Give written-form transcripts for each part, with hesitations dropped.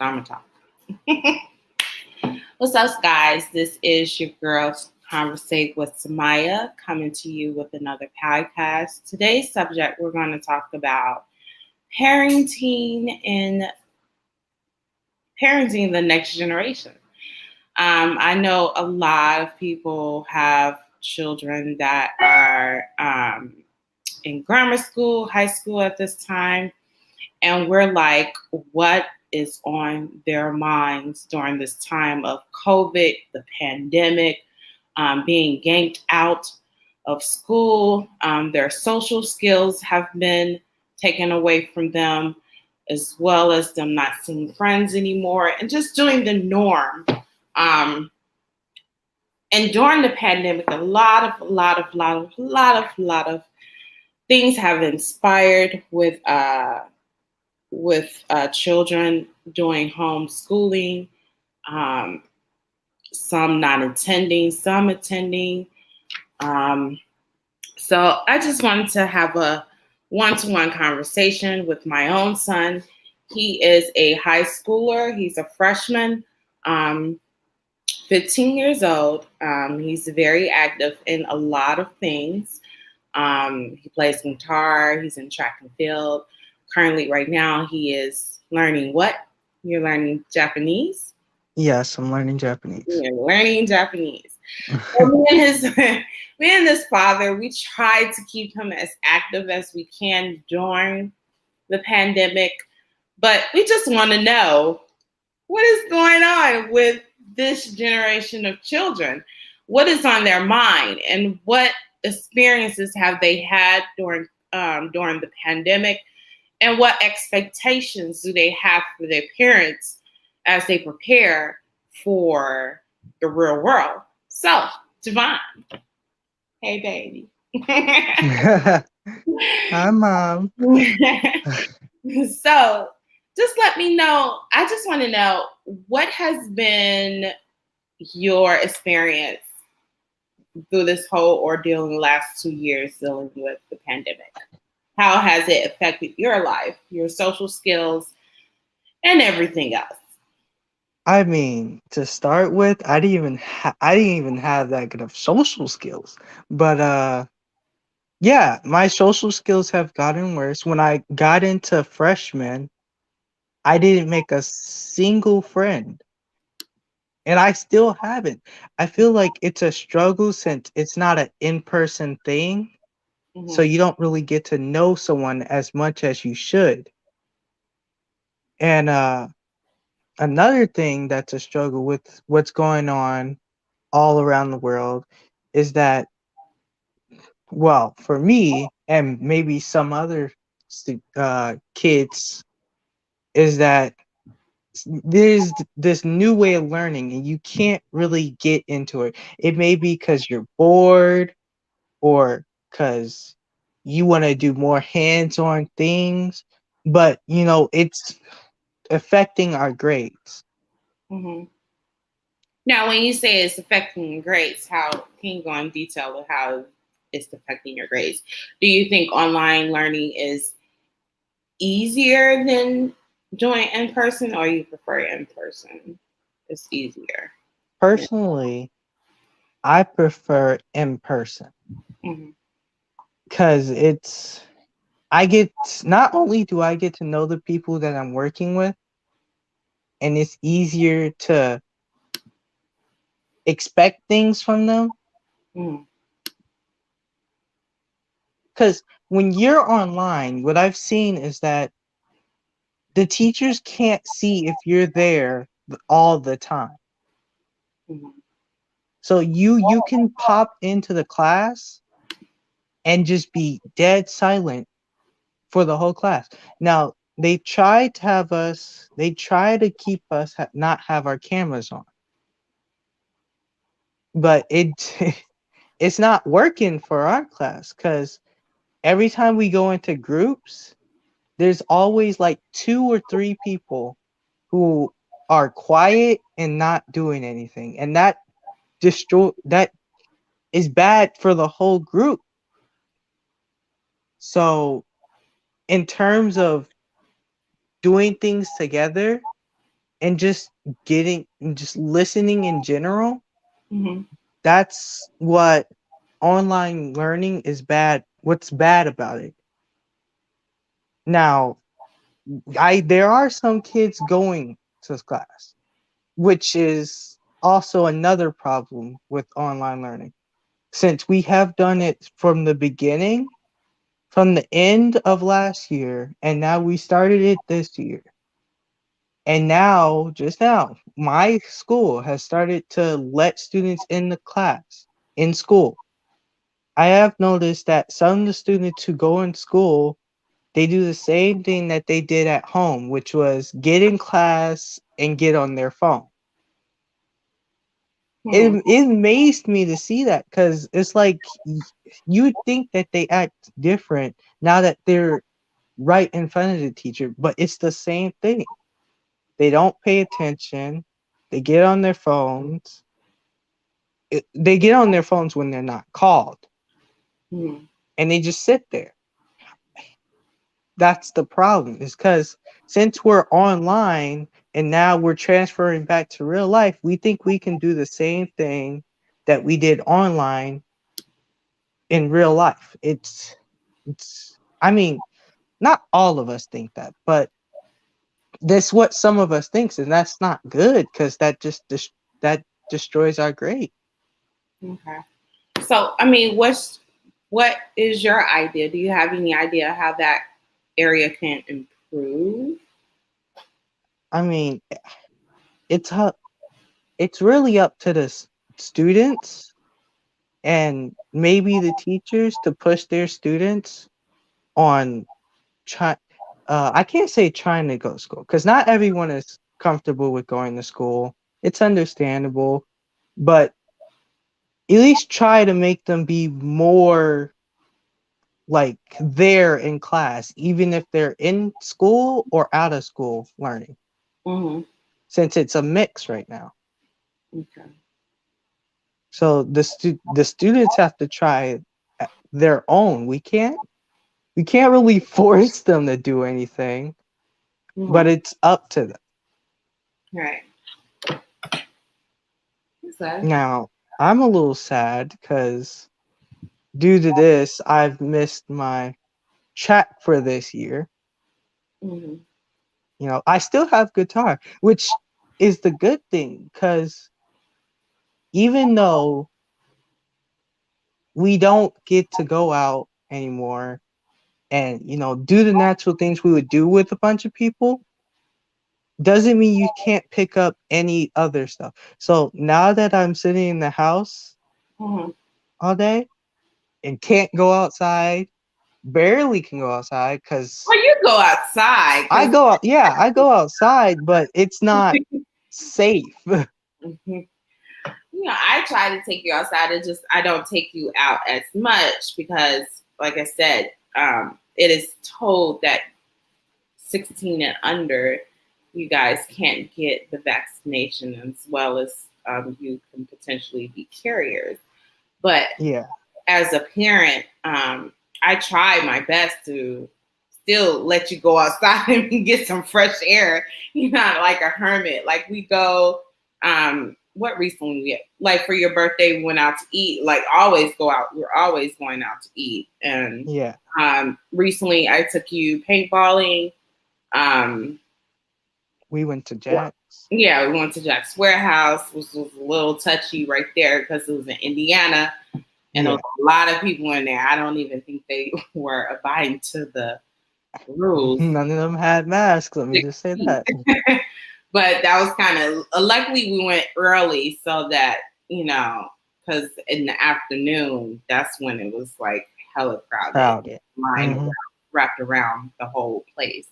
So I'm gonna talk. What's up, guys? This is your girl Conversate with Samaya coming to you with another podcast. Today's subject we're going to talk about parenting and parenting the next generation. I know a lot of people have children that are in grammar school, high school at this time, and we're like, what is on their minds during this time of COVID, the pandemic, being yanked out of school? Their social skills have been taken away from them, as well as them not seeing friends anymore and just doing the norm. Um, and during the pandemic, a lot of things have inspired with children doing homeschooling, um, some not attending, some attending. Um, so I just wanted to have a one-to-one conversation with my own son. He is a high schooler. He's a freshman, um, 15 years old. He's very active in a lot of things. He plays guitar. He's in track and field. Currently, right now, he is learning what? You're learning Japanese? Yes, I'm learning Japanese. You're learning Japanese. So me and his father, we tried to keep him as active as we can during the pandemic, but we just want to know what is going on with this generation of children. What is on their mind, and what experiences have they had during the pandemic, and what expectations do they have for their parents as they prepare for the real world? So, Javon, hey baby. Hi, Mom. So, just let me know. I just want to know, what has been your experience through this whole ordeal in the last 2 years dealing with the pandemic? How has it affected your life, your social skills, and everything else? I mean, to start with, I didn't even have that good of social skills. But yeah, my social skills have gotten worse. When I got into freshman, I didn't make a single friend, and I still haven't. I feel like it's a struggle since it's not an in-person thing, so Mm-hmm. you don't really get to know someone as much as you should. And another thing that's a struggle with what's going on all around the world is that, well, for me and maybe some other kids, is that there's this new way of learning and you can't really get into it. It may be because you're bored or because you want to do more hands-on things, but it's affecting our grades. Mm-hmm. Now, when you say it's affecting your grades, how can you go in detail with how it's affecting your grades? Do you think online learning is easier than doing in person, or you prefer in person? It's easier. Yeah. Personally, I prefer in person Mm-hmm. because I get, not only do I get to know the people that I'm working with, and it's easier to expect things from them. Mm-hmm. Because when you're online, what I've seen is that the teachers can't see if you're there all the time. Mm-hmm. So you can pop into the class and just be dead silent for the whole class. Now, they try to keep us not have our cameras on, but it's not working for our class because every time we go into groups, there's always like two or three people who are quiet and not doing anything, and that is bad for the whole group. So, in terms of doing things together, and just listening in general, Mm-hmm. that's what online learning is bad. What's bad about it? Now, there are some kids going to class, which is also another problem with online learning. Since we have done it from the beginning, from the end of last year, and now we started it this year. And now, just now, my school has started to let students in the class in school. I have noticed that some of the students who go in school, they do the same thing that they did at home, which was get in class and get on their phone. Hmm. It amazed me to see that because it's like you would think that they act different now that they're right in front of the teacher, but it's the same thing. They don't pay attention. They get on their phones. They get on their phones when they're not called, Hmm. and they just sit there. That's the problem. Is because since we're online and now we're transferring back to real life, we think we can do the same thing that we did online in real life. It's. I mean, not all of us think that, but that's what some of us thinks, and that's not good because that destroys our grade. Okay. So, I mean, what is your idea? Do you have any idea how that area can improve? I mean, it's hu- it's really up to the students and maybe the teachers to push their students on try. I can't say trying to go to school because not everyone is comfortable with going to school. It's understandable, but at least try to make them be more like there in class, even if they're in school or out of school learning, Mm-hmm. since it's a mix right now. Okay. So the students have to try their own. We can't really force them to do anything, but Mm-hmm. it's up to them. Right. So, Now, I'm a little sad because due to this, I've missed my track for this year. mm-hmm. I still have guitar, which is the good thing because even though we don't get to go out anymore and do the natural things we would do with a bunch of people, doesn't mean you can't pick up any other stuff. So now that I'm sitting in the house Mm-hmm. all day and can't go outside, barely can go outside because Well, you go outside I because go out, yeah, I go outside, but it's not safe. I try to take you outside. It just I don't take you out as much because, like I said, it is told that 16 and under, you guys can't get the vaccination as well as you can potentially be carriers. But Yeah. as a parent, I try my best to still let you go outside and get some fresh air. You're not like a hermit. Like we go, what recently we like for your birthday we went out to eat. Like always go out. We're always going out to eat. And Yeah. recently I took you paintballing. Um, We went to Jack's. yeah, we went to Jack's Warehouse, which was a little touchy right there because it was in Indiana. And there Yeah. was a lot of people in there. I don't even think they were abiding to the rules. None of them had masks. Let me Six just say feet. that. But that was kind of luckily we went early so that, because in the afternoon, that's when it was like hella crowded, Crowded. line Hmm. wrapped around the whole place.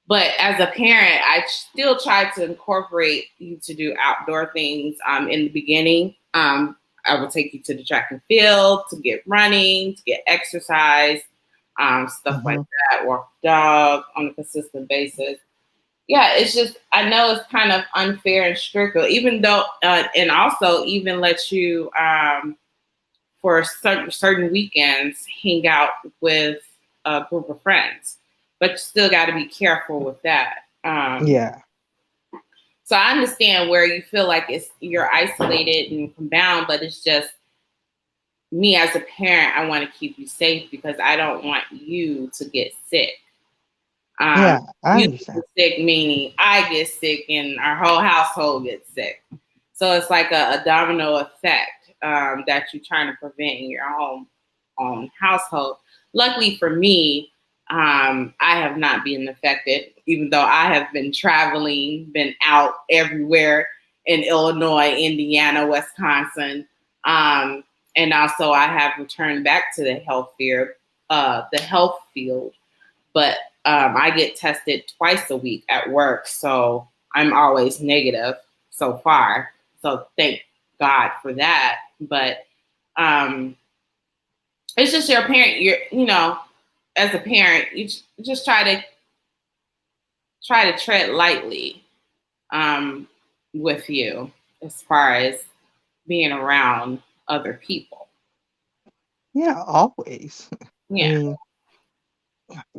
But as a parent, I still try to incorporate you to do outdoor things. In the beginning, I will take you to the track and field to get running, to get exercise, stuff like Hmm. that. Walk the dog on a consistent basis. Yeah, it's just I know it's kind of unfair and strict, even though, and also even let you for certain weekends hang out with a group of friends, but you still got to be careful with that. Yeah. So I understand where you feel like you're isolated and bound, but it's just me as a parent. I want to keep you safe because I don't want you to get sick. Yeah, I You understand. get sick, meaning I get sick and our whole household gets sick. So it's like a domino effect that you're trying to prevent in your own household. Luckily for me, I have not been affected, even though I have been traveling, been out everywhere in Illinois, Indiana, Wisconsin, and also I have returned back to the health field. But I get tested twice a week at work, so I'm always negative so far. So thank God for that. But um, it's just your parent. As a parent, you just try to tread lightly um, with you as far as being around other people. Yeah, always. I Yeah, mean,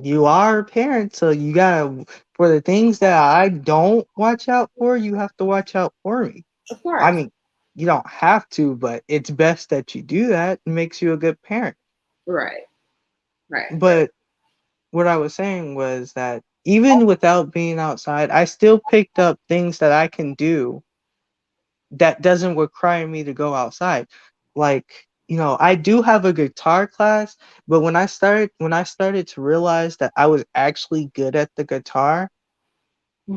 you are a parent, so you gotta, for the things that I don't watch out for, you have to watch out for me. of I course. mean, you don't have to, but it's best that you do that. It makes you a good parent. Right, right. But what I was saying was that even without being outside, I still picked up things that I can do that doesn't require me to go outside. Like, I do have a guitar class, but when I started to realize that I was actually good at the guitar,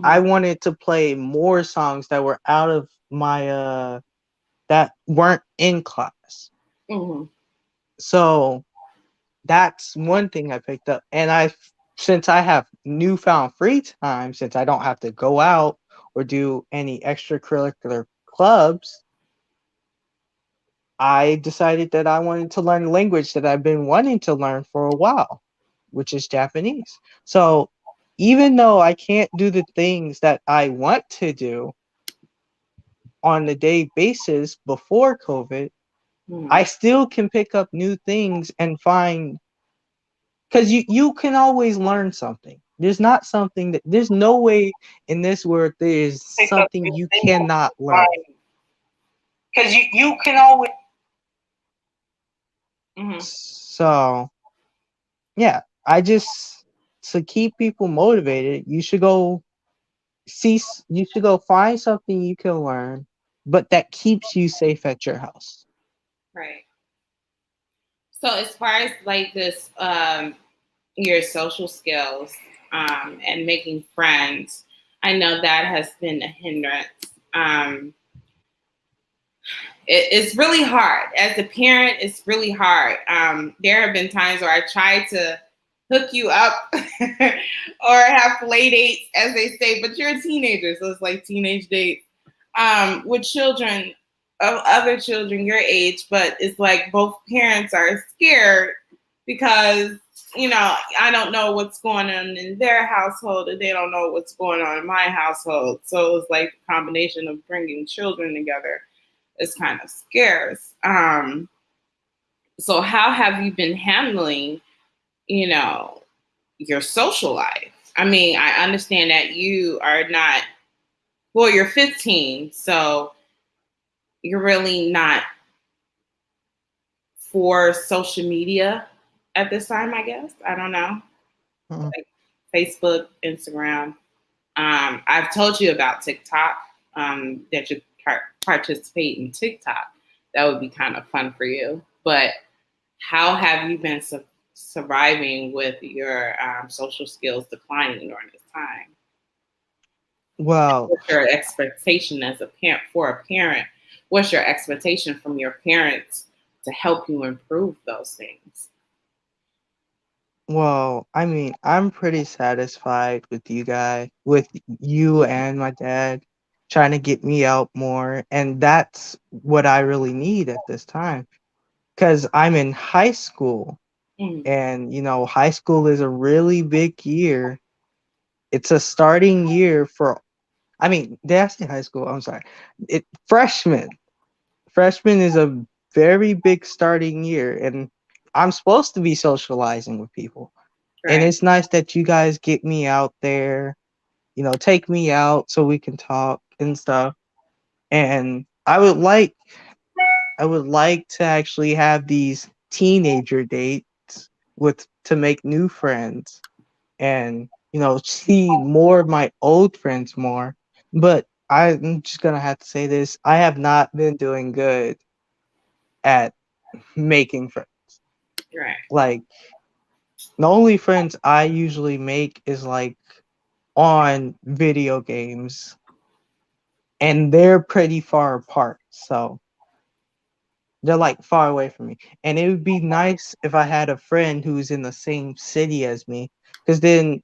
I Mm-hmm. wanted to play more songs that were out of my that weren't in class. Mm-hmm. So that's one thing I picked up. And since I have newfound free time, since I don't have to go out or do any extracurricular clubs, I decided that I wanted to learn a language that I've been wanting to learn for a while, which is Japanese. So even though I can't do the things that I want to do on a day basis before COVID, Mm-hmm. I still can pick up new things and find, because you can always learn something. There's no way in this world there is Pick up something new you things cannot learn. fine. Because you can always. Mm-hmm. So yeah, I just, to keep people motivated, you should go find something you can learn, but that keeps you safe at your house. Right. So as far as like this, your social skills and making friends, I know that has been a hindrance. Um, it's really hard as a parent. It's really hard. There have been times where I tried to hook you up or have play dates, as they say, but you're a teenager, so it's like teenage dates with children of other children your age. But it's like both parents are scared because I don't know what's going on in their household, and they don't know what's going on in my household. So it's like a combination of bringing children together is kind of scarce. So how have you been handling, you know, your social life? I mean, I understand that you are not, well, you're 15, so you're really not for social media at this time, I guess. I don't know. Mhm. Like Facebook, Instagram. I've told you about TikTok, that you participate in TikTok. That would be kind of fun for you. But how have you been surviving with your social skills declining during this time? Well, What's your expectation as a parent for a parent? What's your expectation from your parents to help you improve those things? I mean, I'm pretty satisfied with you and my dad trying to get me out more, and that's what I really need at this time. Because I'm in high school, Mm, and high school is a really big year. It's a starting year for, I mean, did I say high school? I'm sorry. Freshman. Freshman is a very big starting year, and I'm supposed to be socializing with people. And right. it's nice that you guys get me out there, take me out so we can talk. and stuff. And I would like to actually have these teenager dates with to make new friends and see more of my old friends more. But I'm just gonna have to say this: I have not been doing good at making friends. Right. Like the only friends I usually make is like on video games, and they're pretty far apart. So they're like far away from me. And it would be nice if I had a friend who's in the same city as me, because then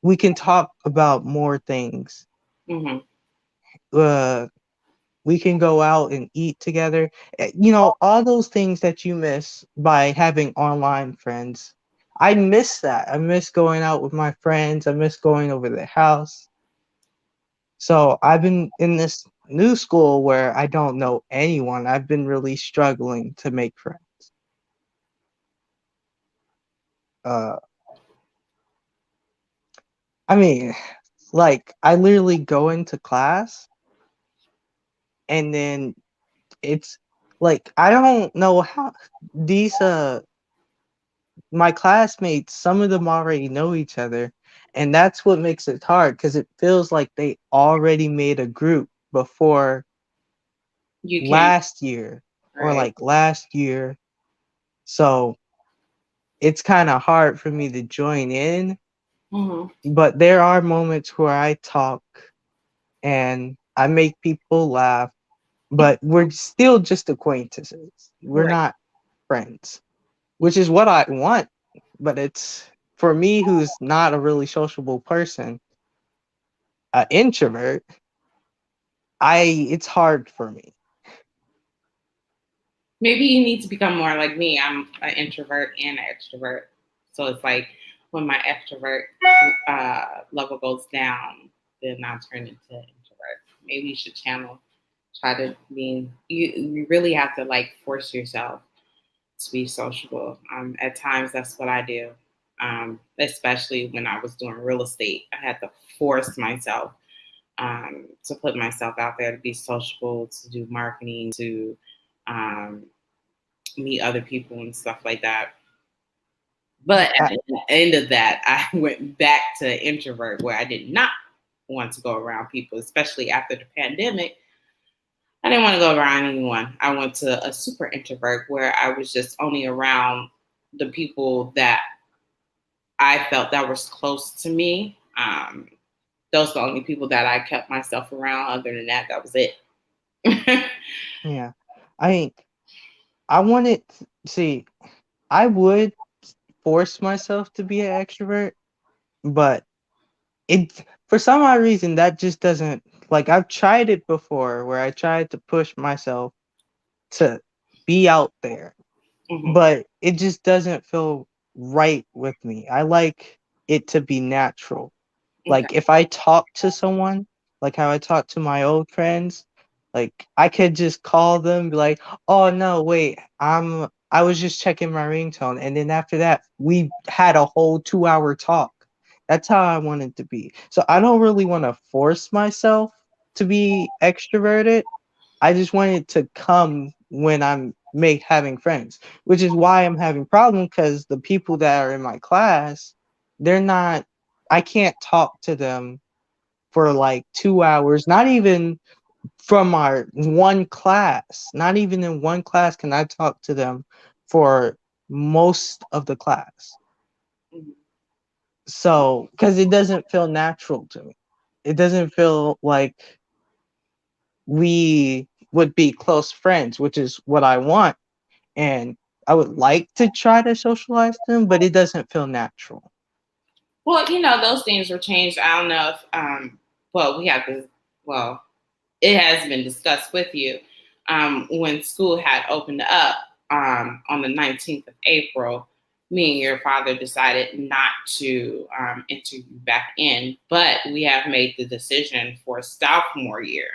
we can talk about more things. Hmm. Uh, we can go out and eat together. All those things that you miss by having online friends. I miss that. I miss going out with my friends. I miss going over their house. So I've been in this new school where I don't know anyone. I've been really struggling to make friends. Uh, I mean, like I literally go into class and then it's like I don't know how these my classmates, some of them already know each other, and that's what makes it hard because it feels like they already made a group before You can. last year or Right. like last year. So it's kind of hard for me to join in, Hmm. but there are moments where I talk and I make people laugh, but we're still just acquaintances. We're Right. not friends, which is what I want. But it's for me, who's not a really sociable person, an introvert. It's hard for me. Maybe you need to become more like me. I'm an introvert and an extrovert. So it's like when my extrovert level goes down, then I turn into introvert. Maybe you should try to be. You really have to like force yourself to be sociable. At times, that's what I do. Especially when I was doing real estate, I had to force myself to put myself out there to be sociable, to do marketing, to um, meet other people and stuff like that. But at I, the end of that, I went back to introvert where I did not want to go around people, especially after the pandemic. I didn't want to go around anyone. I went to a super introvert where I was just only around the people that I felt that was close to me. Those are the only people that I kept myself around. Other than that, that was it. yeah, I I wanted see. I would force myself to be an extrovert, but it for some odd reason that just doesn't like I've tried it before where I tried to push myself to be out there, Hmm. but it just doesn't feel right with me. I like it to be natural. Okay. Like if I talk to someone, like how I talk to my old friends, like I could just call them, be like, "Oh no, wait, I was just checking my ringtone," and then after that, we had a whole 2 hour talk. That's how I want it to be. So I don't really want to force myself to be extroverted. I just want it to come when I'm make having friends, which is why I'm having problems because the people that are in my class, they're not. I can't talk to them for like 2 hours. Not even from our one class. Not even in one class can I talk to them for most of the class. Mhm. So, because it doesn't feel natural to me. It doesn't feel like we would be close friends, which is what I want. And I would like to try to socialize them, but it doesn't feel natural. Well, those things were changed. I don't know if, well, we have to, well, it has been discussed with you. When school had opened up on the 19th of April, me and your father decided not to enter you back in, but we have made the decision for sophomore year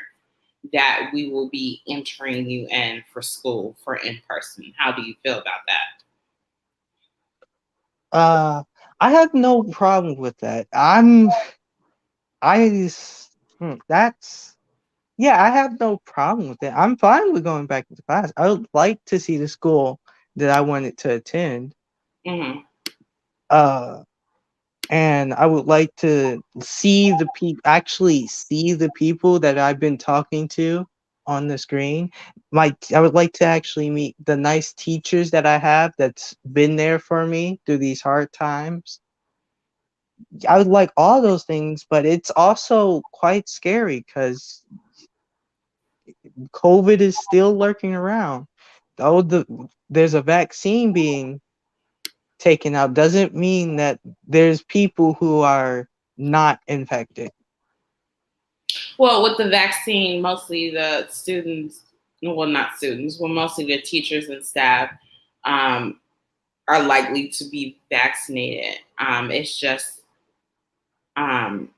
that we will be entering you in for school for in person. How do you feel about that? Uh, I have no problem with that. That's Yeah, I have no problem with it. I'm fine with going back to class. I would like to see the school that I wanted to attend. Hmm. Uh, and I would like to see the actually see the people that I've been talking to on the screen. I would like to actually meet the nice teachers that I have that's been there for me through these hard times. I would like all those things, but it's also quite scary because COVID is still lurking around. Though there's a vaccine being taken out, doesn't mean that there's people who are not infected. Well, with the vaccine, mostly the students, well, not students, well, mostly the teachers and staff um, are likely to be vaccinated. It's just um,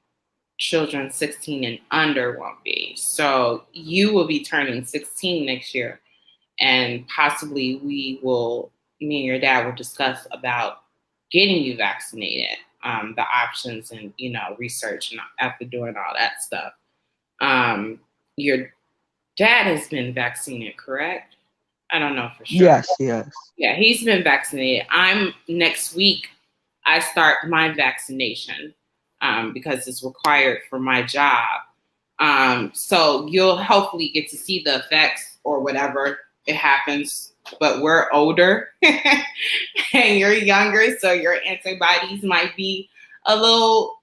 children 16 and under won't be. So you will be turning 16 next year, and possibly me and your dad will discuss about getting you vaccinated, the options and, research and after doing all that stuff. Your dad has been vaccinated, correct? I don't know for sure. Yes, yes. Yeah, he's been vaccinated. I'm next week. I start my vaccination because it's required for my job. So you'll hopefully get to see the effects or whatever it happens. But we're older and you're younger, so your antibodies might be a little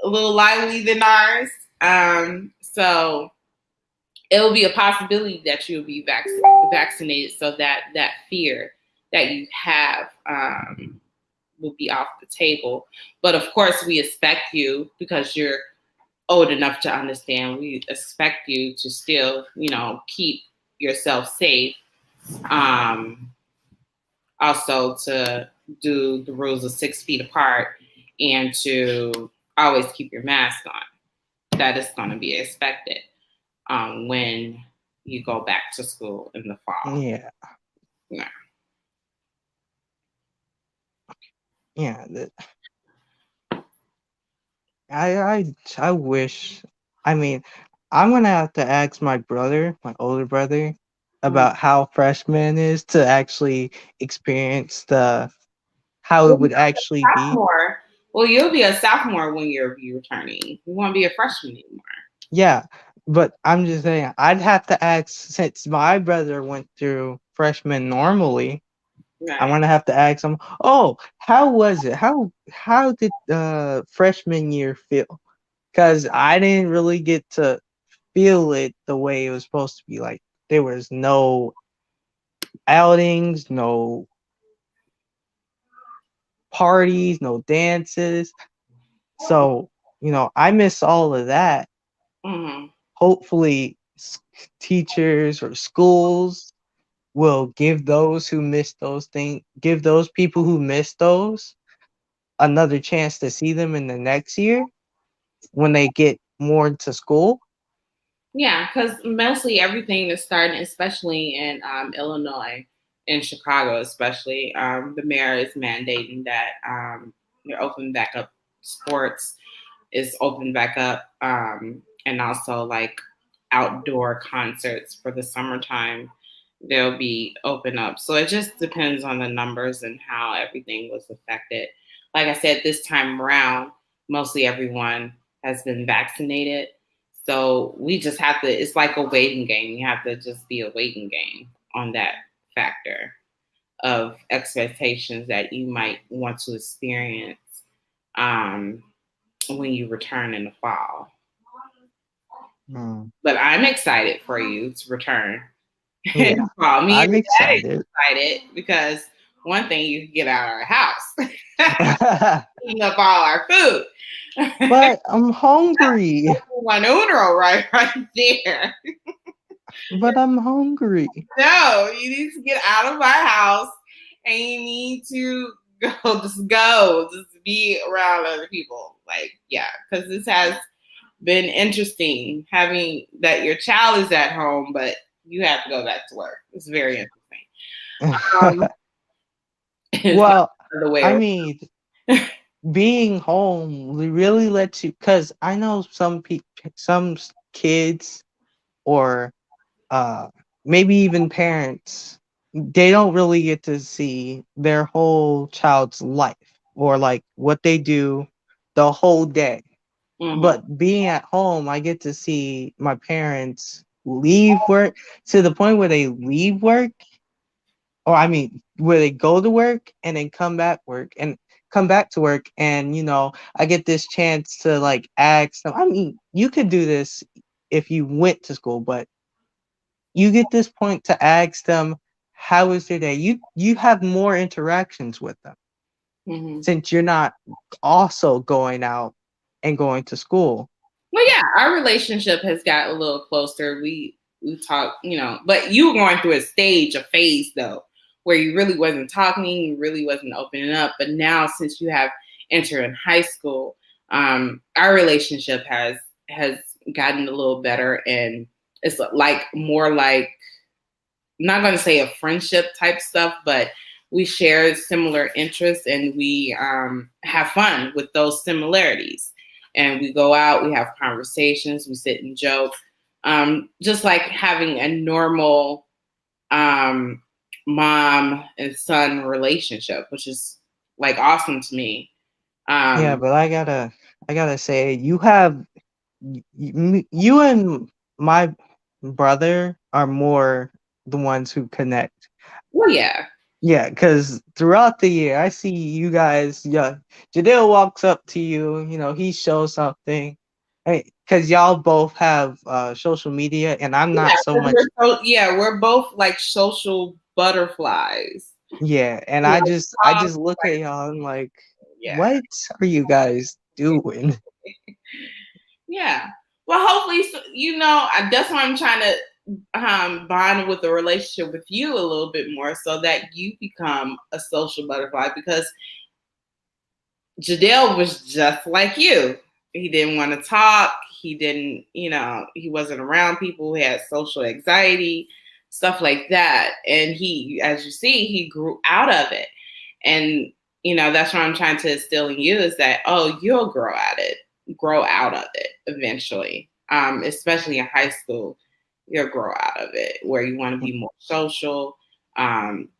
lively than ours. So it'll be a possibility that you'll be vaccinated, so that fear that you have will be off the table. But of course, we expect you, because you're old enough to understand, we expect you to still, keep yourself safe. Um, Also, to do the rules of 6 feet apart and to always keep your mask on. That is going to be expected when you go back to school in the fall. Yeah. Yeah. Yeah. I wish. I mean, I'm gonna have to ask my brother, my older brother, Mm. about how freshman is to actually experience the how it Well, would actually be. sophomore. Well, you'll be a sophomore when you're returning. You won't be a freshman anymore. Yeah, but I'm just saying I'd have to ask since my brother went through freshman normally. I'm Right. gonna have to ask him. Oh, how was it? How did freshman year feel? Because I didn't really get to feel it the way it was supposed to be. Like there was no outings, no parties, no dances. So I miss all of that. Mm-hmm. Hopefully, teachers or schools will give those people who missed those another chance to see them in the next year when they get more into school. Yeah, because mostly everything is starting, especially in Illinois, in Chicago, especially. The mayor is mandating that you're opening back up sports, is open back up, and also like outdoor concerts for the summertime. They'll be open up. So it just depends on the numbers and how everything was affected. Like I said, this time around, mostly everyone has been vaccinated. So we just have to, it's like a waiting game. You have to just be a waiting game on that factor of expectations that you might want to experience um, when you return in the fall. Hmm. But I'm excited for you to return in Yeah, the fall. Me and I'm your dad is excited. excited because one thing, you can get out of our house, eating up all our food. But I'm hungry. One uno right there. But I'm hungry. No, you need to get out of our house and you need to just be around other people. Like, yeah, because this has been interesting having that your child is at home, but you have to go back to work. It's very interesting. Um, it's not Well, the way I around. mean, being home really lets you, because I know some kids or maybe even parents, they don't really get to see their whole child's life or like what they do the whole day. Hmm. But being at home, I get to see my parents leave work to the point where they leave work, or I mean, where they go to work and then come back to work, and I get this chance to like ask them. I mean, you could do this if you went to school, but you get this point to ask them how was their day. You have more interactions with them Hmm. since you're not also going out and going to school. Well, yeah, our relationship has got a little closer. We talk, but you were going through a phase though, where you really wasn't talking, you really wasn't opening up. But now, since you have entered in high school, our relationship has gotten a little better, and it's like more like, not going to say a friendship type stuff, but we share similar interests, and we have fun with those similarities. And we go out, we have conversations, we sit and joke, just like having a normal um, mom and son relationship, which is like awesome to me. Yeah, Um, but I gotta say, you and my brother are more the ones who connect. well, yeah, Yeah, because throughout the year, I see you guys. Yeah, Jadil walks up to you. He shows something. Because y'all both have social media, and I'm yeah, not so 'cause much. we're both like social butterflies. Yeah, and We I like just I talk, just look at y'all and like, yeah. what are you guys doing? Yeah. Well, hopefully, that's why I'm trying to bond with a relationship with you a little bit more so that you become a social butterfly, because Jadale was just like you. He didn't want to talk. He didn't, he wasn't around people. He had social anxiety, stuff like that. And he, as you see, he grew out of it. And, that's what I'm trying to instill in you is that, oh, you'll grow out of it eventually. Especially in high school, you'll grow out of it where you want to be more social,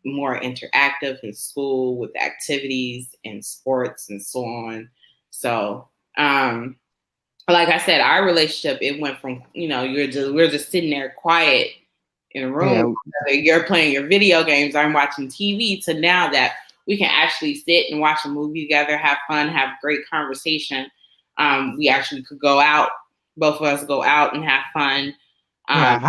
more interactive in school with activities and sports and so on. So, like I said, our relationship, it went from, we're just sitting there quiet in a room. Yeah, You're playing your video games, I'm watching TV, to now that we can actually sit and watch a movie together, have fun, have great conversation. We actually could go out, both of us go out and have fun. yeah. Um,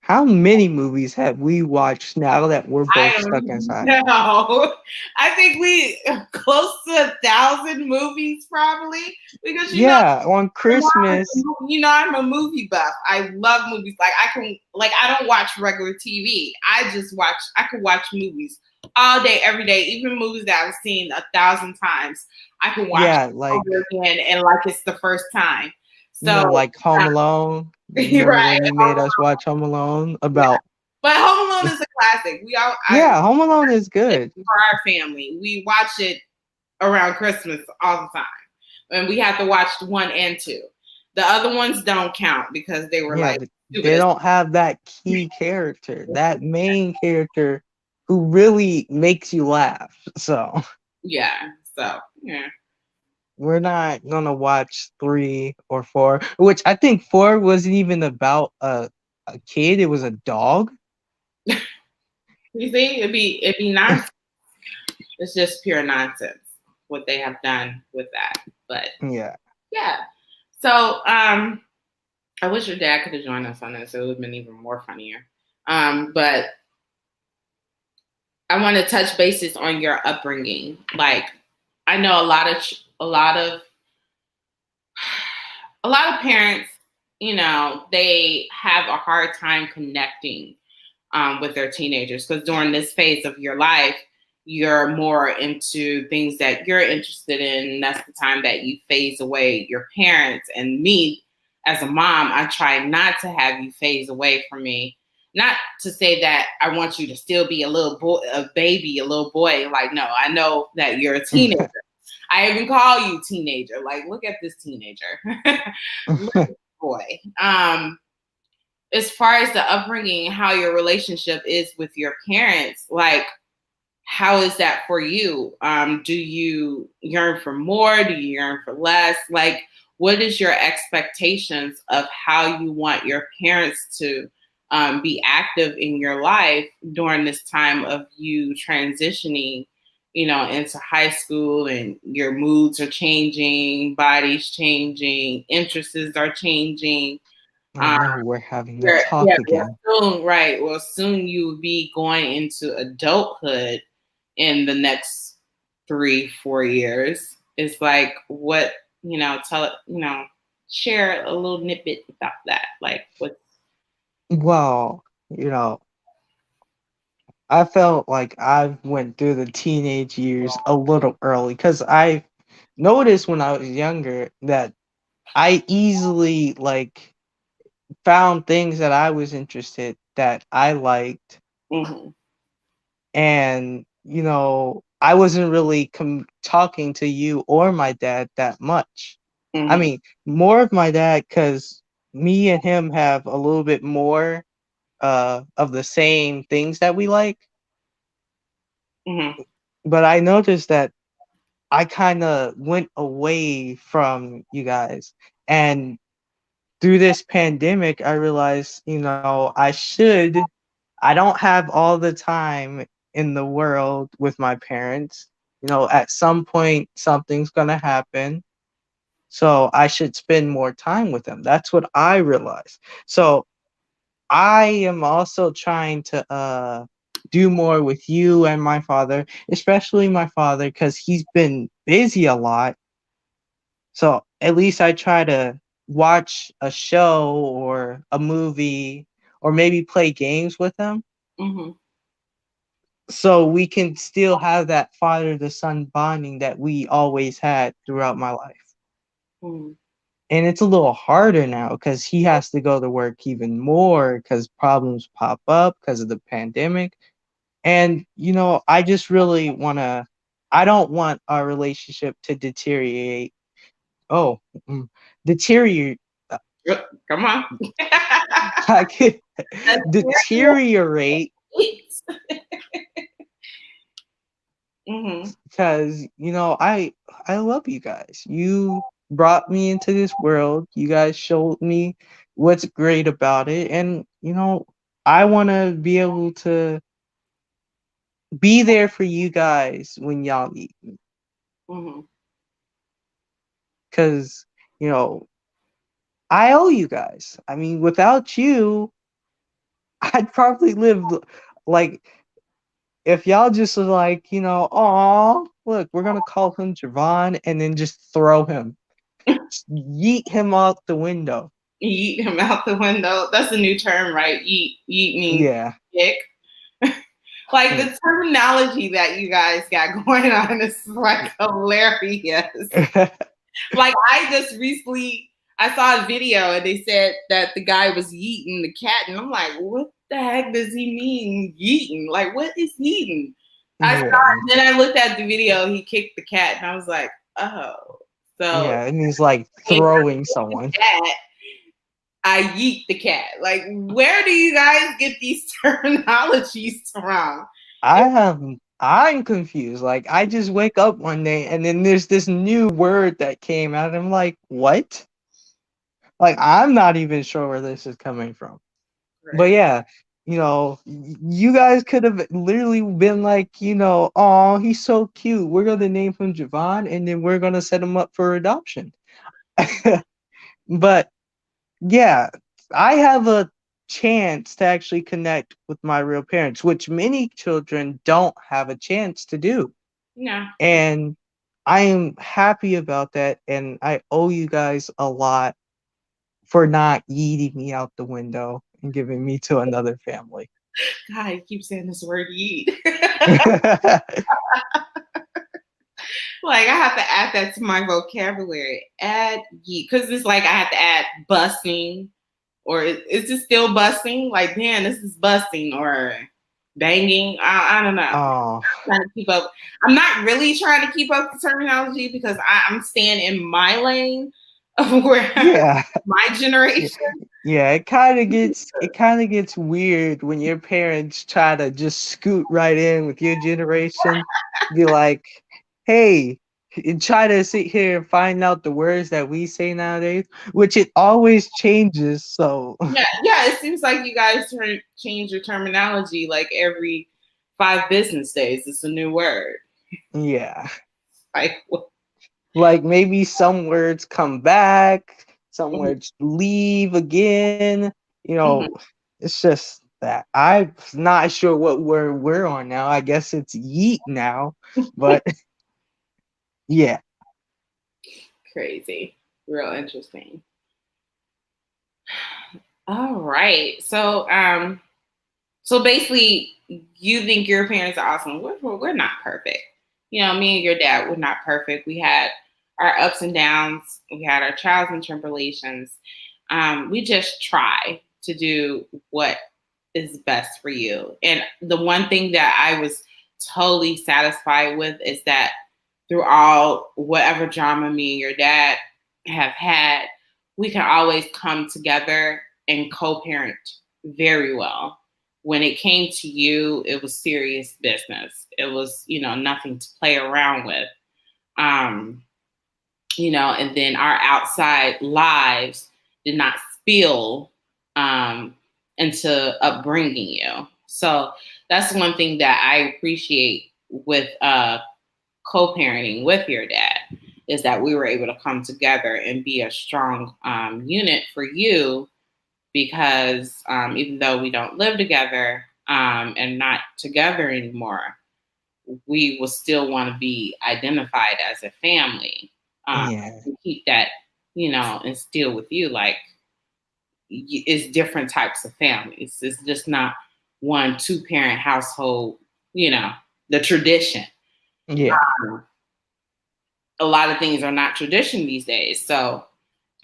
How many movies have we watched now that we're both I stuck don't inside? know. I think we close to 1,000 movies probably, because Yeah, on Christmas. I'm a movie buff. I love movies. I don't watch regular TV. I could watch movies all day, every day, even movies that I've seen 1,000 times. I can watch Yeah, it like over again and like it's the first time. So, like Home Alone. Remember right. when you made us watch Home Alone? Yeah. About But Home Alone is a classic. Yeah, Home Alone is good. For our family. We watch it around Christmas all the time. And we have to watch 1 and 2. The other ones don't count because they were Yeah, like they stupid. don't have that key character, that main character who really makes you laugh. So Yeah. So yeah. we're not gonna watch 3 or 4, which I think 4 wasn't even about a kid, it was a dog. You see, it'd be nonsense. It's just pure nonsense what they have done with that. But Yeah. yeah. So I wish your dad could have joined us on this. It would have been even more funnier. But I want to touch bases on your upbringing. Like, I know a lot of parents, they have a hard time connecting with their teenagers, because during this phase of your life, you're more into things that you're interested in. And that's the time that you phase away your parents. And me, as a mom, I try not to have you phase away from me. Not to say that I want you to still be a little boy, a baby, a little boy. Like, no, I know that you're a teenager. I even call you teenager. Like, look at this teenager. Look at this boy. as far as the upbringing, how your relationship is with your parents, like, how is that for you? Do you yearn for more? Do you yearn for less? Like, what is your expectations of how you want your parents to be active in your life during this time of you transitioning, into high school, and your moods are changing, bodies changing, interests are changing. I Um, know we're having that talk well, again. soon, right? Well, soon you will be going into adulthood in the next 3-4 years. It's like, what, tell it, share a little snippet about that. Like, what? Well, you know, I felt like I went through the teenage years a little early because I noticed when I was younger that I easily like found things that I was interested that I liked, Mm-hmm, and I wasn't really talking to you or my dad that much. I mm-hmm, mean, more of my dad because me and him have a little bit more of the same things that we like, mm-hmm, but I noticed that I kind of went away from you guys. And through this pandemic, I realized, I don't have all the time in the world with my parents. At some point, something's going to happen. So I should spend more time with them. That's what I realized. So I am also trying to do more with you and my father, especially my father, because he's been busy a lot. So at least I try to watch a show or a movie or maybe play games with him mm-hmm, so we can still have that father to son bonding that we always had throughout my life. mm-hmm. And it's a little harder now because he has to go to work even more because problems pop up because of the pandemic. And, I just really I don't want our relationship to deteriorate. Oh, deteriorate. Come on. I could That's deteriorate mm-hmm, because I love you guys. You brought me into this world. You guys showed me what's great about it, and I want to be able to be there for you guys when y'all need me. mm-hmm. Because I owe you guys. I mean, without you, I'd probably live like if y'all just was like, oh, look, we're gonna call him Javon and then just throw him, just yeet him out the window. Yeet him out the window. That's a new term, right? Yeet means Yeah. kick. Like, Mm. the terminology that you guys got going on is like hilarious. Like, I just recently I saw a video and they said that the guy was yeeting the cat, and I'm like, what the heck does he mean yeeting? Like, what is yeeting? I saw Yeah. Then I looked at the video. He kicked the cat, and I was like, oh, so Yeah. It means like throwing someone. cat, I yeet the cat. Like, where do you guys get these terminologies from? I'm confused. Like I just wake up one day and then there's this new word that came out. And I'm like, what? Like I'm not even sure where this is coming from. But Right. yeah, you guys could have literally been like, oh, he's so cute. We're gonna name him Javon, and then we're gonna set him up for adoption. But yeah, I have a chance to actually connect with my real parents, which many children don't have a chance to do. Yeah. And I am happy about that, and I owe you guys a lot for not yeeting me out the window and giving me to another family. God, I keep saying this word yeet. Like, I have to add that to my vocabulary. Add yeet. Because it's like I have to add busing. Or is this still busing? Like, man, this is busting or banging. I don't know. Oh, Trying to keep up. I'm not really trying to keep up the terminology because I'm staying in my lane of where yeah. my generation. Yeah, it kind of gets weird when your parents try to just scoot right in with your generation, be like, "Hey," and try to sit here and find out the words that we say nowadays, which it always changes. So, Yeah, yeah. It seems like you guys change your terminology like every 5 business days. It's a new word. yeah, Like, like maybe some words come back, some words leave again. You know, mhm. it's just that I'm not sure what word we're on now. I guess it's yeet now, but yeah. Crazy, real interesting. All right, so basically, you think your parents are awesome. We're not perfect. You know, me and your dad were not perfect. We had our ups and downs. We had our trials and tribulations. We just try to do what is best for you. And the one thing that I was totally satisfied with is that through all whatever drama me and your dad have had, we can always come together and co-parent very well. When it came to you, it was serious business. It was, nothing to play around with. Um, and then our outside lives did not spill um, into upbringing you. So that's one thing that I appreciate with co-parenting with your dad is that we were able to come together and be a strong unit for you because even though we don't live together and not together anymore, we will still want to be identified as a family. Yeah. And keep that, instill with you like it's different types of families. It's just not one 2-parent household, the tradition. Yeah. A lot of things are not tradition these days. So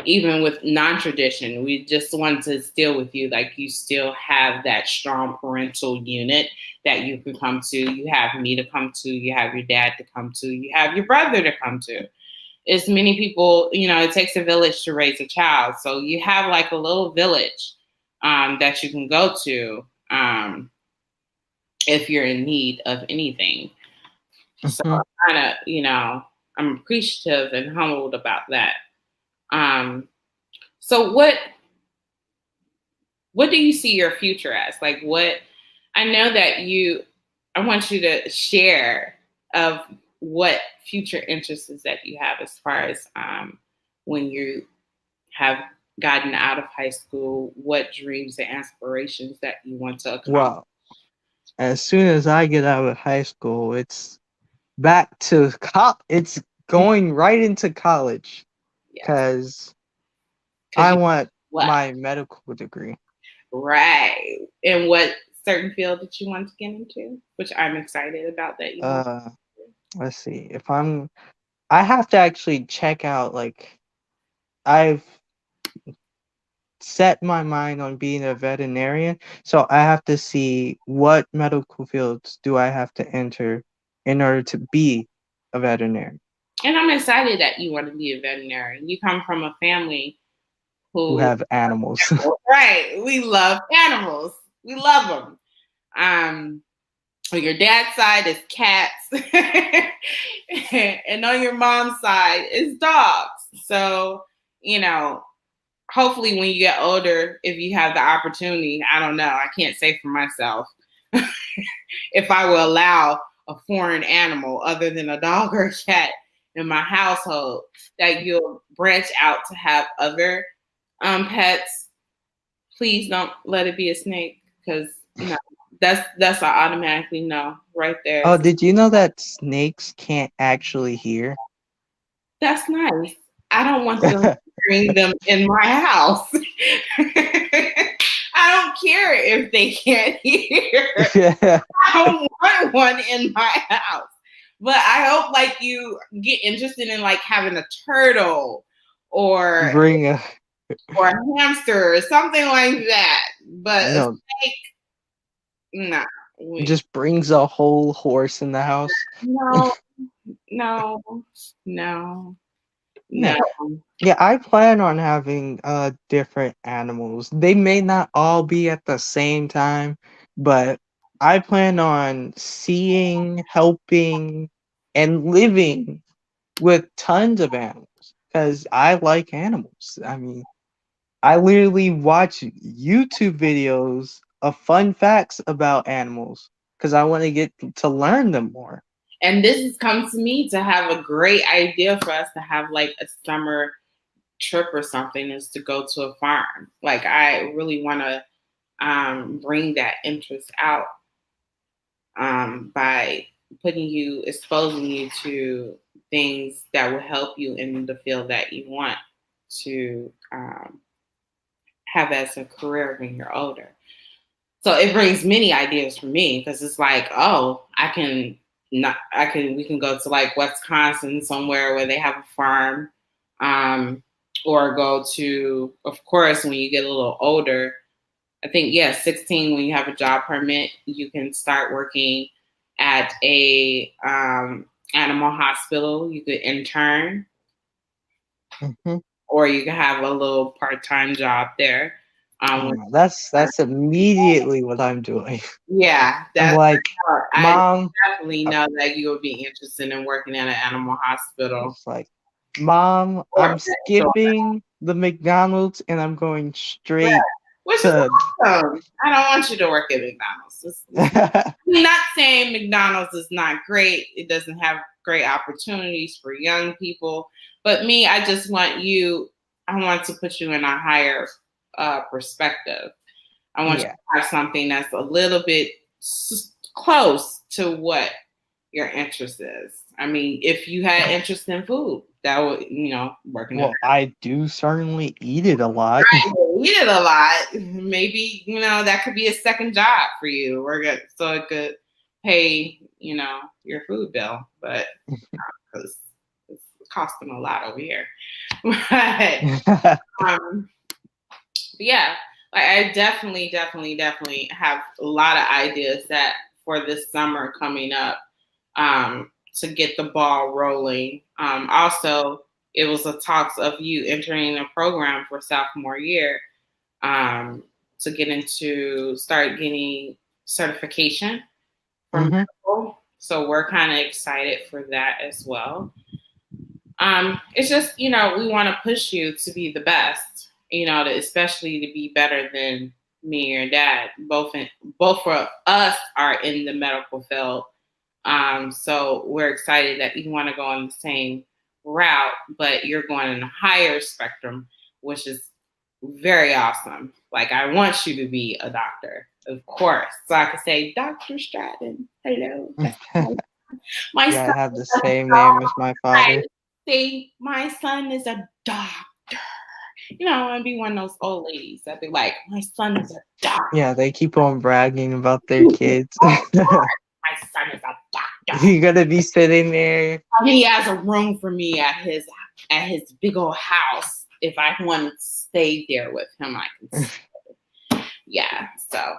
even with non-tradition, we just want to still with you, like you still have that strong parental unit that you can come to. You have me to come to, you have your dad to come to, you have your brother to come to. It's many people, it takes a village to raise a child. So you have like a little village that you can go to if you're in need of anything. So Mhm. kind of, I'm appreciative and humbled about that. Um, so what do you see your future as? Like what I know that I want you to share of what future interests that you have as far as when you have gotten out of high school, what dreams and aspirations that you want to accomplish. Well, as soon as I get out of high school, it's back to it's going right into college Yes, because because I you want what my medical degree. right and what certain field that you want to get into, which I'm excited about that you want. Uh, let's see. I have to actually check out, like, I've set my mind on being a veterinarian, so I have to see what medical fields do I have to enter in order to be a veterinarian And I'm excited that you want to be a veterinarian. You come from a family who who, have animals. right, we love animals. We love them. On your dad's side is cats, and on your mom's side is dogs. So, you know, hopefully when you get older, if you have the opportunity, I don't know, I can't say for myself if I will allow a foreign animal other than a dog or a cat in my household, that you'll branch out to have other pets. Please don't let it be a snake because no, that's a automatically no right there. Oh, did you know that snakes can't actually hear? That's nice. I don't want them bring them in my house. I don't care if they can't hear. Yeah. I don't want one in my house. But I hope like you get interested in like having a turtle or Bring a or a hamster or something like that. But a no, snake, nah. just brings a whole horse in the house. No, no, no. Yeah. No. Yeah, I plan on having different animals. They may not all be at the same time, but I plan on seeing, helping, and living with tons of animals because I like animals. I mean, I literally watch YouTube videos of fun facts about animals because I want to get to learn them more. And this has come to me to have a great idea for us to have like a summer trip or something is to go to a farm. Like I really want to bring that interest out by exposing you to things that will help you in the field that you want to have as a career when you're older. So it brings many ideas for me because it's like, oh, we can go to like Wisconsin somewhere where they have a farm, um, or go to, of course, when you get a little older. I think 16 when you have a job permit, you can start working at a animal hospital. You could intern, Hmm. or you could have a little part-time job there. Um, That's immediately what I'm doing. yeah, I'm that's like, I Mom, definitely know that you would be interested in working at an animal hospital. it's like, Mom, Or I'm pet store. skipping the McDonald's and I'm going Right. straight Which is to. awesome. I don't want you to work at McDonald's. I'm not saying McDonald's is not great. It doesn't have great opportunities for young people. But me, I want to put you in a higher perspective. I want you Yeah, to have something that's a little bit close to what your interest is. I mean, if you had interest in food, that would, working in well, I do certainly eat it a lot. eat it a lot. Maybe, that could be a second job for you. So it could pay, your food bill, but because it's costing a lot over here. But um, yeah, like I definitely have a lot of ideas that for this summer coming up, to get the ball rolling. Also, it was a talks of you entering a program for sophomore year, um, start getting certification from Hmm. medical. So we're kind of excited for that as well. It's just, we want to push you to be the best, especially to be better than me or dad. Both for us are in the medical field. So we're excited that you want to go on the same route, but you're going in a higher spectrum, which is very awesome. Like I want you to be a doctor, of course, so I could say, Dr. Stratton, hello. My Yeah, I son have the is a same name as my doctor. father. See, my son is a doctor. I want to be one of those old ladies that be like, my son is a doctor. Yeah, they keep on bragging about their kids. My son is a doctor. You're gonna be sitting there. He has a room for me at his big old house. If I wanted to stay there with him, I can. Yeah. So,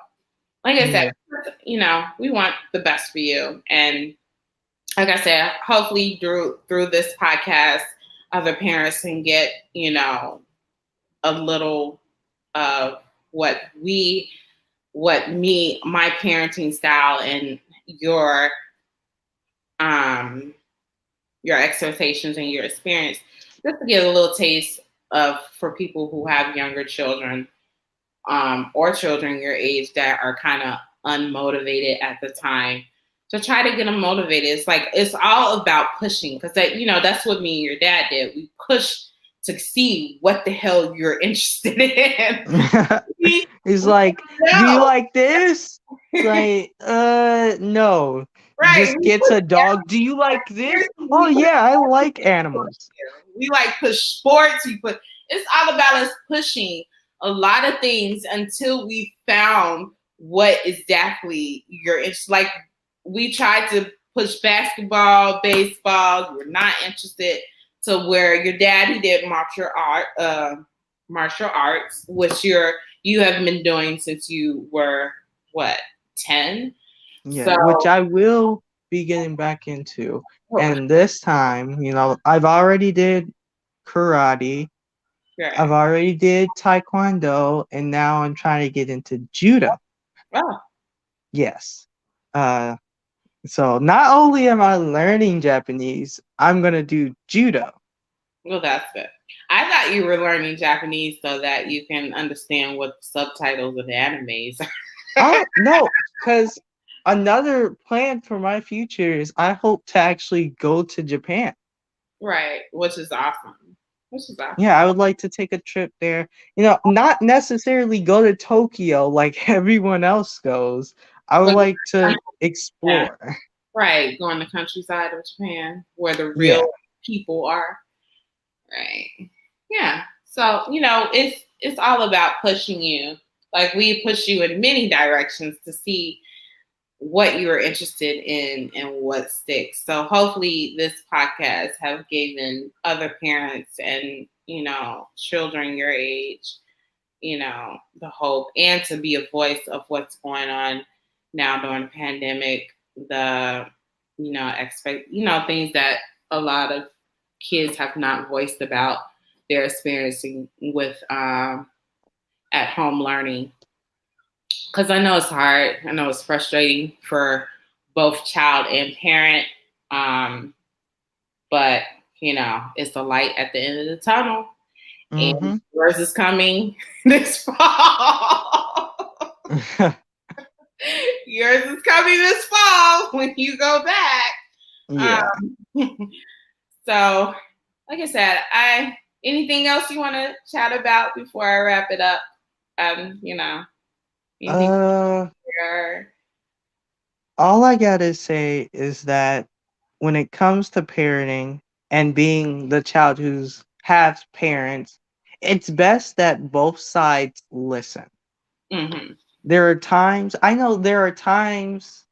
like I said, Yeah. we want the best for you, and like I said, hopefully through this podcast, other parents can get a little of what my parenting style and um your expectations and your experience, just to get a little taste of for people who have younger children, or children your age that are kind of unmotivated at the time, to try to get them motivated. It's like it's all about pushing, because that's what me and your dad did. We pushed to see what the hell you're interested in. He's like, do you No, like this? It's like, no. right? Just gets a dog. Do you like this? Oh We yeah, I like animals. We like push sports. It's all about us pushing a lot of things until we found what exactly your interest. Like we tried to push basketball, baseball. You were not interested. To where your dad, he did martial arts, which you have been doing since you were what, 10? Yeah, So which I will be getting back into. And this time, I've already did karate. I've Right. already did taekwondo, and now I'm trying to get into judo. Oh, Yes. Uh, so not only am I learning Japanese, I'm gonna do judo. well, that's good. I thought you were learning Japanese so that you can understand what the subtitles of the animes are. Oh no, because another plan for my future is I hope to actually go to Japan. Right, which is awesome. Which is Yeah, awesome. I would like to take a trip there. Not necessarily go to Tokyo like everyone else goes. I would But like to yeah, explore. right, going the countryside of Japan where the Yeah. real people are. Right. Yeah. So, it's all about pushing you. Like we push you in many directions to see what you are interested in and what sticks. So hopefully this podcast have given other parents and, children your age, the hope and to be a voice of what's going on now during the pandemic, the, things that a lot of kids have not voiced about their experiencing with at home learning. Because I know it's hard. I know it's frustrating for both child and parent. Um, but, it's the light at the end of the tunnel. And Mm-hmm. yours is coming this fall. Yours is coming this fall when you go back. Yeah. So, like I said, anything else you want to chat about before I wrap it up? Anything Uh, here? all I gotta say is that when it comes to parenting and being the child who's has parents, it's best that both sides listen. Mm-hmm. I know there are times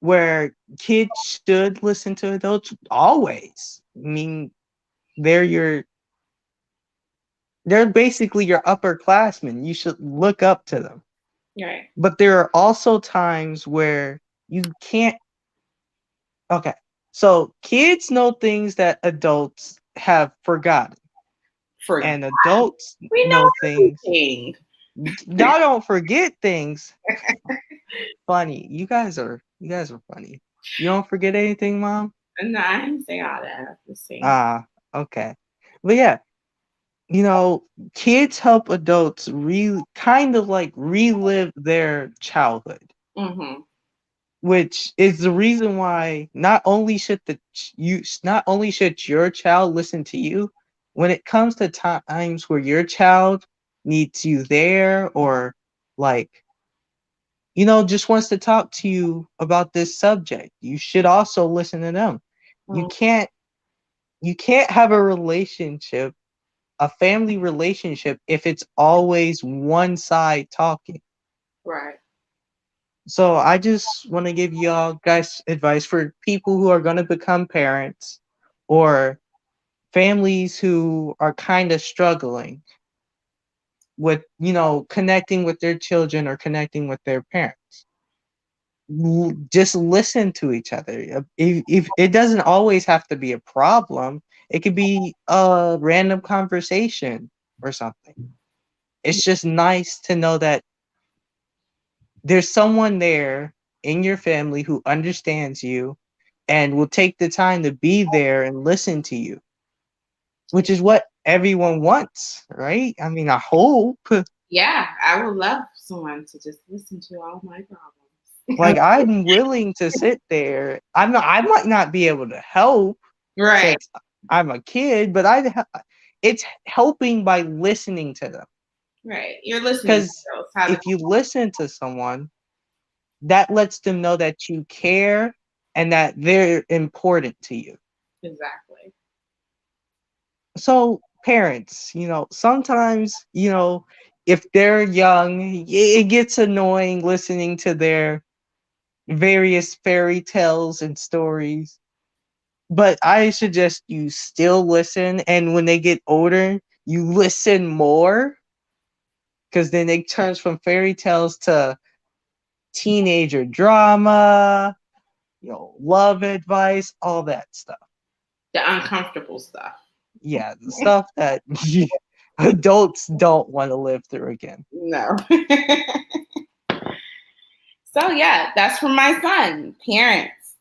where kids should listen to adults always. I mean, they're your they're basically your upperclassmen. You should look up to them. Right. But there are also times where you can't. Okay. So kids know things that adults have forgotten, For and adults we know know things. everything. Y'all don't forget things. Funny. You guys are funny. You don't forget anything, Mom? No, I didn't say all that. Let's see. Ah, okay. But yeah, kids help adults kind of like relive their childhood, Mm-hmm. which is the reason why not only should your child listen to you when it comes to times where your child needs you there, or like just wants to talk to you about this subject. You should also listen to them. You can't you can't have a family relationship, if it's always one side talking. Right. So I just want to give y'all guys advice for people who are going to become parents, or families who are kind of struggling with, connecting with their children or connecting with their parents. Just listen to each other. If it doesn't always have to be a problem, it could be a random conversation or something. It's just nice to know that there's someone there in your family who understands you and will take the time to be there and listen to you, which is what everyone wants, right? I mean, I hope. Yeah, I would love someone to just listen to all my problems. Like, I'm willing to sit there. I might not be able to help Right. since I'm a kid, but it's helping by listening to them. Right. You're listening to Because those. How to if you listen to someone, that lets them know that you care and that they're important to you. exactly. So parents, sometimes, if they're young, it gets annoying listening to their various fairy tales and stories. But I suggest you still listen, and when they get older, you listen more, because then it turns from fairy tales to teenager drama, love advice, all that stuff. The uncomfortable stuff. Yeah, the stuff that adults don't want to live through again. No. So yeah, that's for my son. Parents,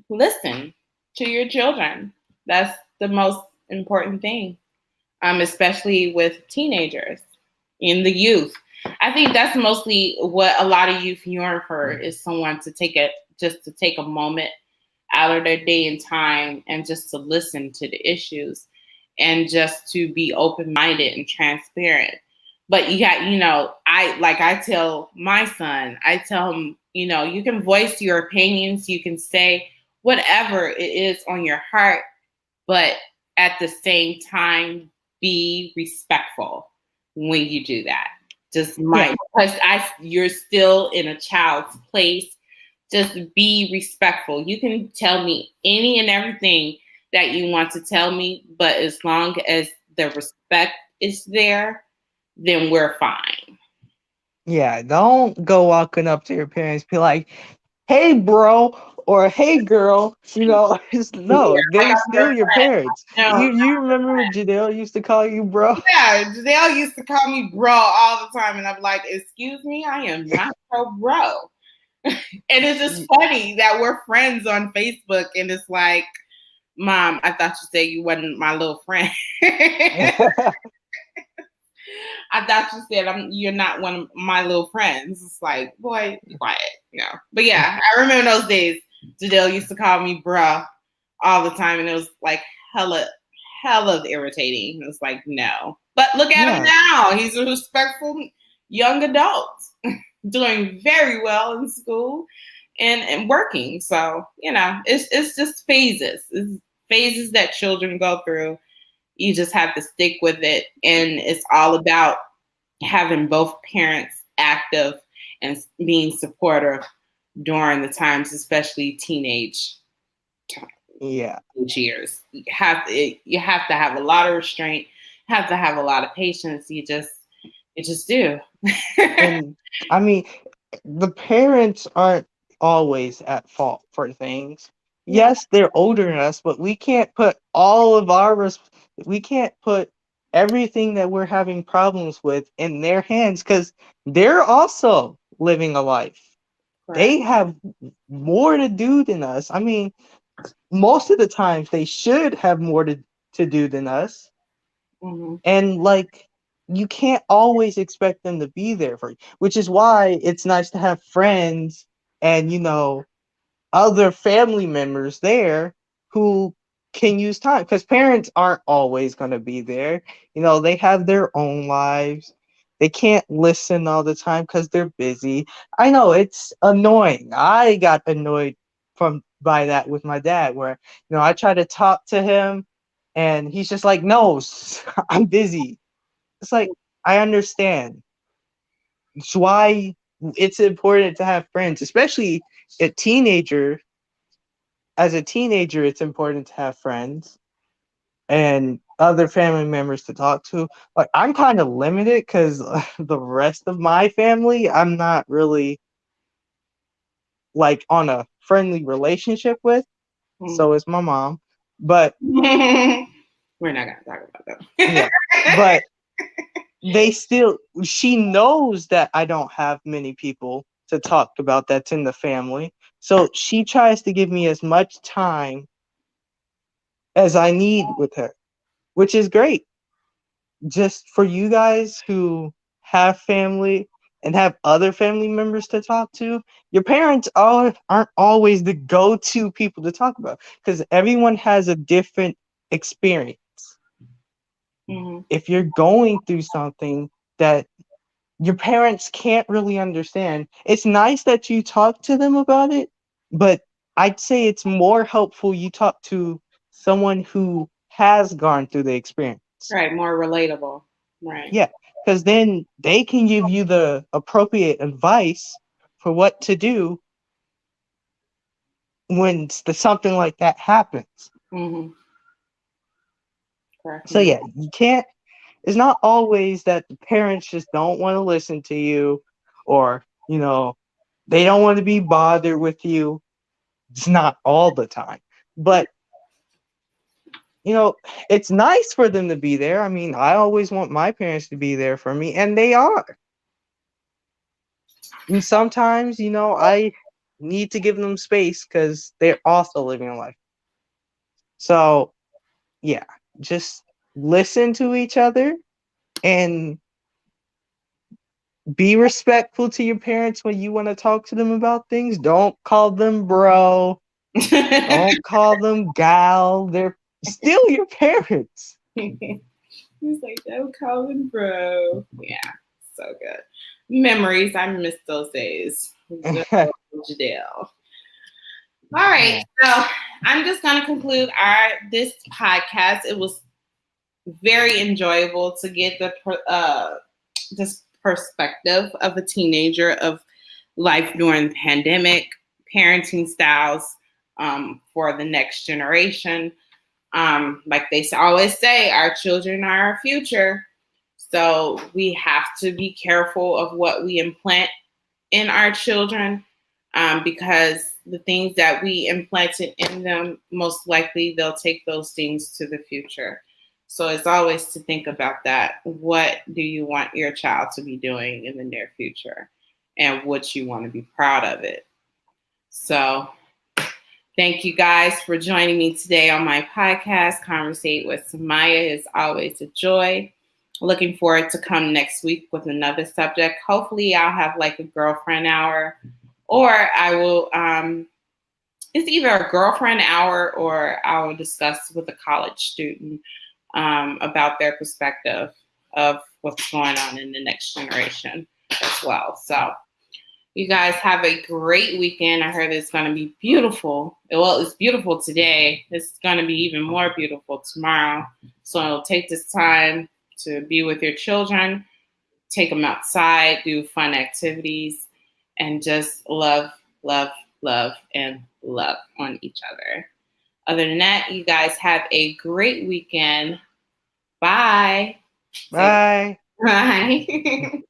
listen to your children. That's the most important thing, especially with teenagers in the youth. I think that's mostly what a lot of youth yearn for is someone to take a moment out of their day and time and just to listen to the issues and just to be open minded and transparent. But I tell my son, I tell him, you can voice your opinions, you can say whatever it is on your heart, but at the same time, be respectful when you do that. Just Yeah, because you're still in a child's place. Just be respectful. You can tell me any and everything that you want to tell me, but as long as the respect is there, then we're fine. yeah. Don't go walking up to your parents, be like, "Hey, bro," or "Hey, girl." Yeah, No, like they're I'm your still your parents. friend. You remember when Janelle used to call you bro? Yeah, Giselle used to call me bro all the time, and I'm like, "Excuse me, I am not your bro." And it's just funny that we're friends on Facebook, and it's like, Mom, I thought you said you wasn't my little friend. I thought you said you're not one of my little friends. It's like, boy, be quiet, But yeah, I remember those days. Jadelle used to call me bruh all the time, and it was like hella irritating. It was like, no. But look at him Yeah, now. He's a respectful young adult, doing very well in school and working. So, it's just phases. It's phases that children go through. You just have to stick with it. And it's all about having both parents active and being supportive during the times, especially yeah. years. You have to have a lot of restraint, have to have a lot of patience. You just do. And I mean, the parents aren't always at fault for things. No. Yes, they're older than us, but we can't put everything that we're having problems with in their hands because they're also living a life. Correct. They have more to do than us. I mean, most of the times they should have more to do than us. Hmm. And like you can't always expect them to be there for you, which is why it's nice to have friends and other family members there who can use time because parents aren't always going to be there. They have their own lives. They can't listen all the time because they're busy. I know it's annoying. I got annoyed from by that with my dad where I try to talk to him and he's just like, no, I'm busy. It's like, I understand. It's why it's important to have friends, especially a teenager. As a teenager, it's important to have friends and other family members to talk to. Like, I'm kind of limited because the rest of my family, I'm not really like on a friendly relationship with. So is my mom. But We're not gonna talk about yeah, that. but she knows that I don't have many people to talk about that's in the family. So she tries to give me as much time as I need with her, which is great. Just for you guys who have family and have other family members to talk to, your parents aren't always the go-to people to talk about because everyone has a different experience. Hmm. If you're going through something that your parents can't really understand. It's nice that you talk to them about it, but I'd say it's more helpful you talk to someone who has gone through the experience. Right, more relatable. Right. Yeah, because then they can give you the appropriate advice for what to do when something like that happens. Hmm. Correct. So yeah, you can't. It's not always that the parents just don't want to listen to you, or they don't want to be bothered with you. It's not all the time, but you know, it's nice for them to be there. I mean, I always want my parents to be there for me, and they are. And sometimes, you know, I need to give them space because they're also living a life. So, yeah, just listen to each other and be respectful to your parents when you want to talk to them about things. Don't call them bro. Don't call them gal. They're still your parents. He's like, don't call him bro. Yeah, so good. Memories. I miss those days. Good old Jadelle. All right, so I'm just gonna conclude this podcast. It was very enjoyable to get this perspective of a teenager of life during the pandemic, parenting styles for the next generation. Like they always say, our children are our future. So we have to be careful of what we implant in our children because the things that we implanted in them, most likely they'll take those things to the future. So it's always to think about that. What do you want your child to be doing in the near future? And what you want to be proud of it. So thank you guys for joining me today on my podcast. Conversate with Samaya is always a joy. Looking forward to come next week with another subject. Hopefully I'll have like a girlfriend hour, or I will, it's either a girlfriend hour or I will discuss with a college student about their perspective of what's going on in the next generation as well. So you guys have a great weekend. I heard it's going to be beautiful. Well, it's beautiful today. It's going to be even more beautiful tomorrow. So take this time to be with your children, take them outside, do fun activities, and just love, love, love, and love on each other. Other than that, you guys have a great weekend. Bye. Bye. Bye.